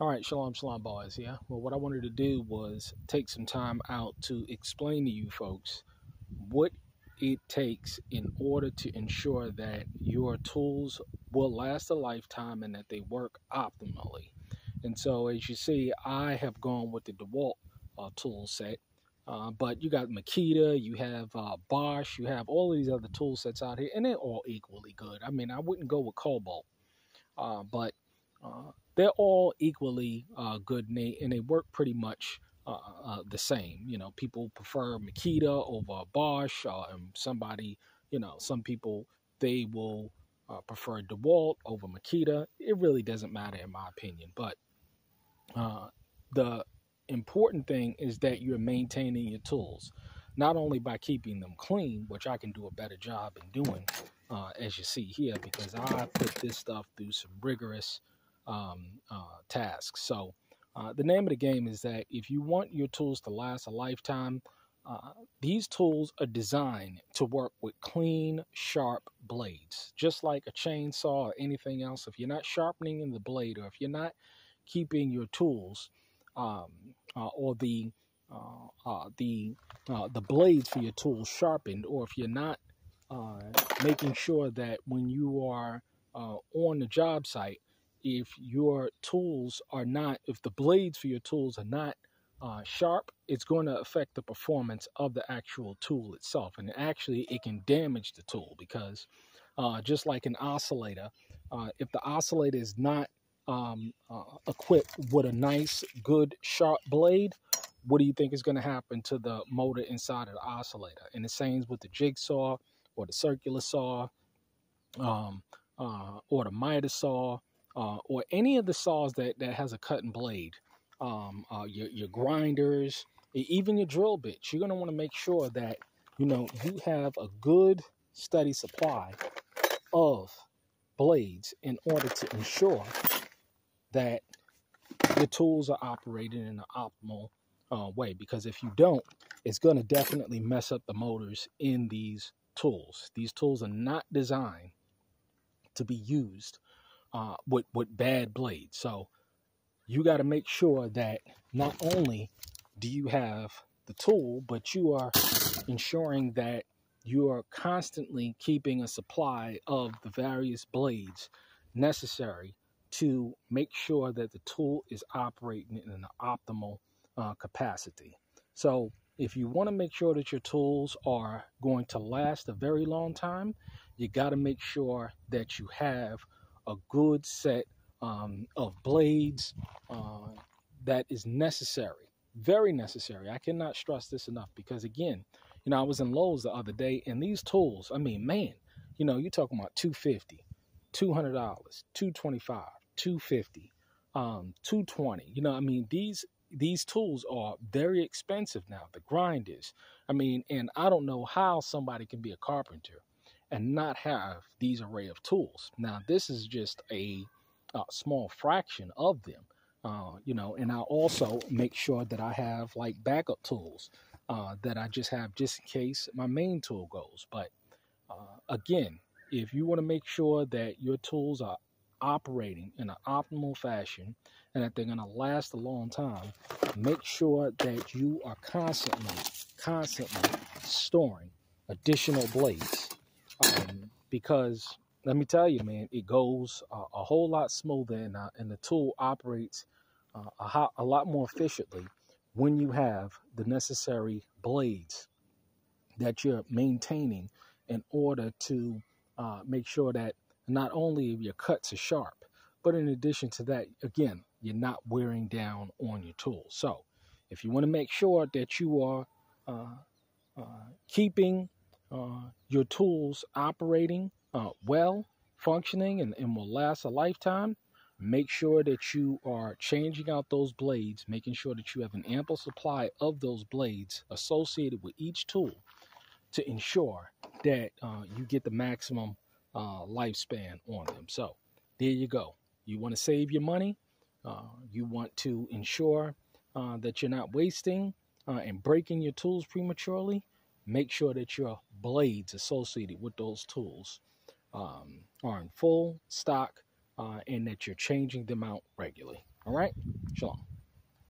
All right, shalom, shalom, boys. Yeah. Well, what I wanted to do was take some time out to explain to you folks what it takes in order to ensure that your tools will last a lifetime and that they work optimally. And so, as you see, I have gone with the DeWalt tool set. But you got Makita, you have Bosch, you have all of these other tool sets out here, and they're all equally good. I mean, I wouldn't go with Cobalt, but they're all equally good, and they work pretty much the same. You know, people prefer Makita over Bosch, and some people they will prefer DeWalt over Makita. It really doesn't matter in my opinion, but the important thing is that you're maintaining your tools, not only by keeping them clean, which I can do a better job in doing, as you see here, because I put this stuff through some rigorous tasks. So the name of the game is that if you want your tools to last a lifetime, these tools are designed to work with clean, sharp blades, just like a chainsaw or anything else. If you're not sharpening in the blade, or if you're not keeping your tools or the blades for your tools sharpened, or if you're not making sure that when you are on the job site, if the blades for your tools are not sharp, it's going to affect the performance of the actual tool itself. And actually, it can damage the tool because just like an oscillator, if the oscillator is not equipped with a nice, good, sharp blade, what do you think is going to happen to the motor inside of the oscillator? And the same with the jigsaw or the circular saw, or the miter saw, or any of the saws that has a cutting blade, your grinders, even your drill bits. You're going to want to make sure that you have a good, steady supply of blades in order to ensure that the tools are operating in an optimal way. Because if you don't, it's going to definitely mess up the motors in these tools. These tools are not designed to be used with bad blades. So you got to make sure that not only do you have the tool, but you are ensuring that you are constantly keeping a supply of the various blades necessary to make sure that the tool is operating in an optimal capacity. So if you want to make sure that your tools are going to last a very long time, you got to make sure that you have a good set of blades that is necessary, very necessary. I cannot stress this enough because, again, I was in Lowe's the other day, and these tools, I mean, man, you're talking about $250, $200, $225, $250, $220. I mean, these tools are very expensive now. The grinders, I mean, and I don't know how somebody can be a carpenter and not have these array of tools. Now, this is just a small fraction of them, and I also make sure that I have like backup tools that I just have just in case my main tool goes. But again, if you want to make sure that your tools are operating in an optimal fashion and that they're going to last a long time, make sure that you are constantly storing additional blades. Because let me tell you, man, it goes a whole lot smoother, and the tool operates a lot more efficiently when you have the necessary blades that you're maintaining in order to make sure that not only your cuts are sharp, but in addition to that, again, you're not wearing down on your tools. So if you want to make sure that you are keeping your tools operating well, functioning, and will last a lifetime, make sure that you are changing out those blades, making sure that you have an ample supply of those blades associated with each tool to ensure that you get the maximum lifespan on them. So there you go. You want to save your money. You want to ensure that you're not wasting and breaking your tools prematurely. Make sure that your blades associated with those tools are in full stock and that you're changing them out regularly. All right? Shalom.